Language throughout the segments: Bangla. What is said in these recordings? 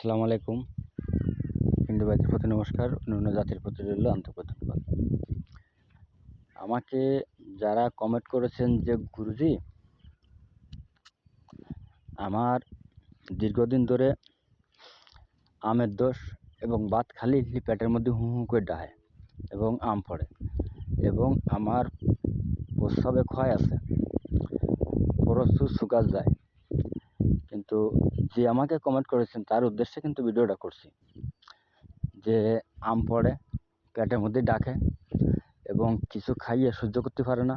আসসালামু আলাইকুম। হিন্দু ভাইদের প্রতি নমস্কার, অন্যান্য জাতির প্রতি রইল আন্তরিক ধন্যবাদ। আমাকে যারা কমেন্ট করেছেন যে গুরুজি, আমার দীর্ঘদিন ধরে আমের দোষ এবং ভাত খালি পেটের মধ্যে হু হু করে ডাহে এবং আম পড়ে এবং আমার প্রস্রাবে ক্ষয় আছে, প্রচুর সুগার যায়। কিন্তু যে আমাকে কমেন্ট করেছেন তার উদ্দেশ্যে কিন্তু ভিডিওটা করছি, যে আম পড়ে পেটের মধ্যে ডাকে এবং কিছু খাইয়ে সহ্য করতে পারে না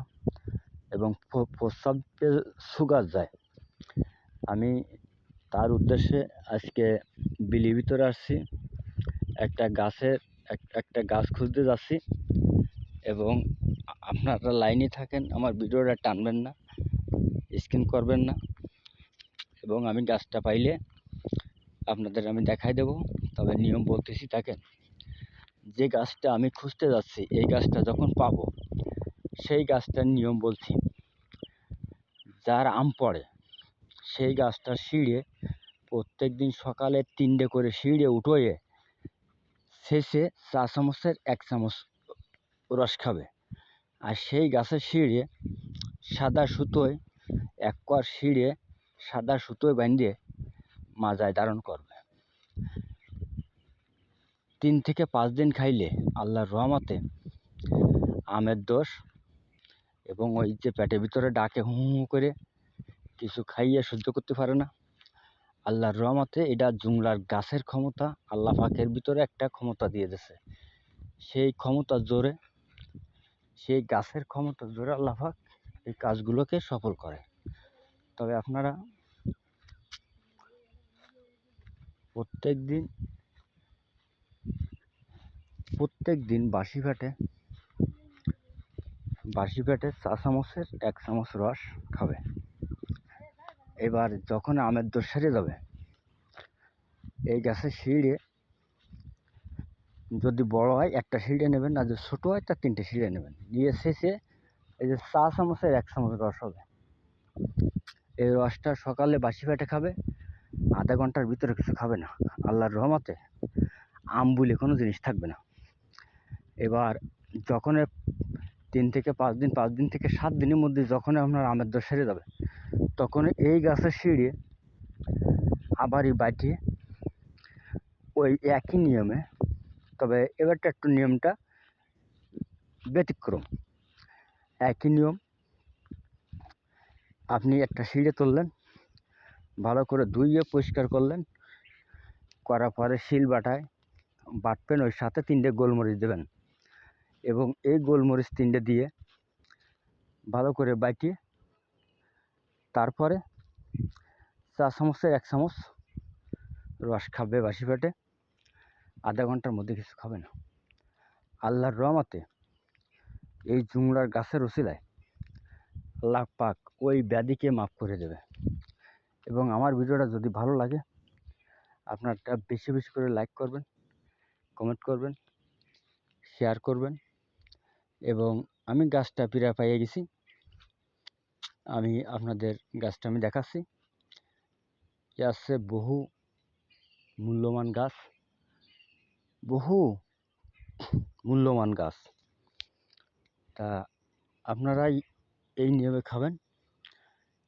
এবং প্রস্রাবে সুগার যায়। আমি তার উদ্দেশ্যে আজকে বিলির ভিতরে আসছি, একটা গাছ খুঁজতে যাচ্ছি এবং আপনারা লাইনে থাকেন, আমার ভিডিওটা টানবেন না, স্কিপ করবেন না এবং আমি গাছটা পাইলে আপনাদের আমি দেখাই দেব। তবে নিয়ম বলতেছি থাকেন, যে গাছটা আমি খুঁজতে যাচ্ছি এই গাছটা যখন পাবো সেই গাছটার নিয়ম বলছি। যার আম পড়ে সেই গাছটা সিঁড়ে প্রত্যেক দিন সকালে 3টে করে সিঁড়ে উঠোয়ে শেষে 4 চামচের 1 চামচ রস খাবে। আর সেই গাছের সিঁড়ে সাদা সুতোয় 1 কোয়া সিঁড়ে সাদা সুতোয় বাঁধে মাজায় ধারণ করবে। 3 থেকে 5 দিন খাইলে আল্লাহর রহমতে আমের দোষ এবং ওই যে পেটের ভিতরে ডাকে হু হু করে কিছু খাইয়ে সহ্য করতে পারে না, আল্লাহর রহমতে এটা জুংলার গাছের ক্ষমতা, আল্লাহ পাকের ভিতরে একটা ক্ষমতা দিয়ে দিয়েছে। সেই ক্ষমতার জোরে, সেই গাছের ক্ষমতার জোরে আল্লাহ পাক এই কাজগুলোকে সফল করে। তবে আপনারা প্রত্যেক দিন বাসি পেটে 4 চামচের 1 চামচ রস খাবে। এবার যখন আমের দোষ সেরে যাবে, এই গাছের সিঁড়ে যদি বড় হয় একটা সিঁড়ে নেবেন, আর যদি ছোটো হয় তার 3টে সিঁড়ে নেবেন, নিয়ে শেষে এই যে 4 চামচের 1 চামচ রস হবে। এই রসটা সকালে বাসি পেটে খাবে, আধা ঘন্টার ভিতরে কিছু খাবে না। আল্লাহর রহমতে আম বলে কোনো জিনিস থাকবে না। এবার যখন 3 থেকে 5 দিন, 5 দিন থেকে 7 দিনের মধ্যে যখন আপনার আমের দোষ সেরে যাবে, তখন এই গাছের সিঁড়ে আবারই বাটিয়ে ওই একই নিয়মে, তবে এবারটা একটু নিয়মটা ব্যতিক্রম। একই নিয়ম, আপনি একটা সিঁড়ে তুললেন, ভালো করে ধুইয়ে পরিষ্কার করলেন, করার পরে শিল বাটবেন, ওই সাথে 3টে গোলমরিচ দেবেন এবং এই গোলমরিচ 3টে দিয়ে ভালো করে বাটিয়ে তারপরে 4 চামচের 1 চামচ রস খাবে বাসি পেটে, আধা ঘন্টার মধ্যে কিছু খাবে না। আল্লাহর রহমতে এই জুমলার গাছের উসিলায় আল্লাহ পাক ওই ব্যাধিকে মাফ করে দেবে। এবং আমার ভিডিওটা যদি ভালো লাগে আপনারটা বেশি বেশি করে লাইক করবেন, কমেন্ট করবেন, শেয়ার করবেন। এবং আমি গাছটা প্রায় পেয়ে গেছি, আমি আপনাদের গাছটা আমি দেখাচ্ছি। এ আছে বহু মূল্যবান গাছ, তা আপনারাই এই নিয়মে খাবেন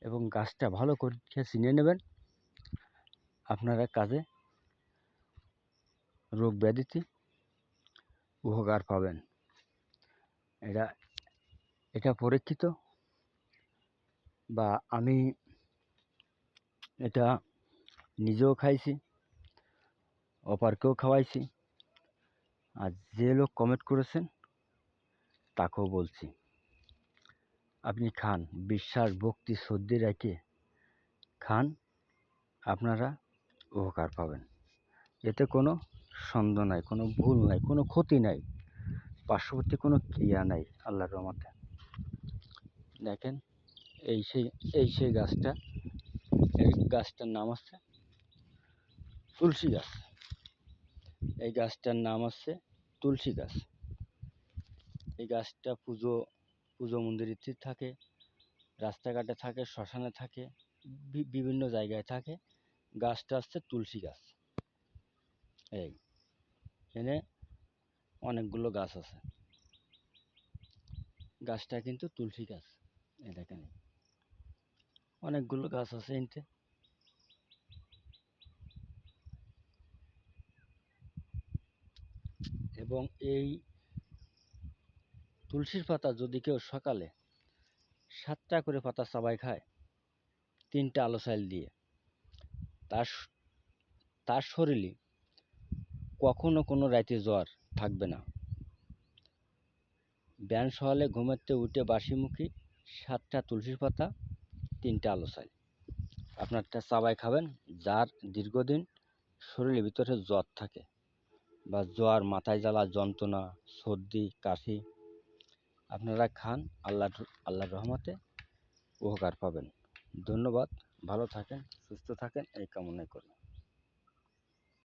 এবং গাছটা ভালো করে চিনে নেবেন। আপনারা কাজে রোগ ব্যাধিতে উপকার পাবেন। এটা পরীক্ষিত, বা আমি এটা নিজেও খাইছি, অপরকেও খাওয়াইছি। আর যে লোক কমেন্ট করেছেন তাকেও বলছি, আপনি খান, বিশ্বাস ভক্তি শ্রদ্ধা রেখে খান, আপনারা উপকার পাবেন। এতে কোনো সন্দেহ নাই, কোনো ভুল নাই, কোনো ক্ষতি নাই, পার্শ্ববর্তী কোনো ক্রিয়া নাই। আল্লাহর রহমতে দেখেন, এই সেই গাছটা, এই গাছটার নাম আছে তুলসী গাছ। এই গাছটার নাম আছে তুলসী গাছ। এই গাছটা পুজো মন্দিরে থাকে, রাস্তাঘাটে থাকে, শ্মশানে থাকে, বিভিন্ন জায়গায় থাকে। গাছটা হচ্ছে তুলসী গাছ। এই এখানে অনেকগুলো গাছ আছে, গাছটা কিন্তু তুলসী গাছ। এই দেখেন অনেকগুলো গাছ আছে এনতে। এবং এই তুলসীর পাতা যদি কেউ সকালে 7টা করে পাতা চাবাই খায় 3টা আলো চাল দিয়ে, তার তার শরীরে কখনো কোনো রাতে জ্বর থাকবে না। ব্যায়াম সকালে ঘুমাতে উঠে বাসি মুখে 7টা তুলসীর পাতা 3টা আলো চাল আপনারটা চাবাই খাবেন। যার দীর্ঘদিন শরীরের ভিতরে জ্বর থাকে বা জ্বর, মাথায় জ্বালা, যন্ত্রণা, সর্দি, কাশি, আপনারা খান, আল্লাহর রহমতে উপকার পাবেন। ধন্যবাদ। ভালো থাকেন, সুস্থ থাকেন এই কামনাই করি।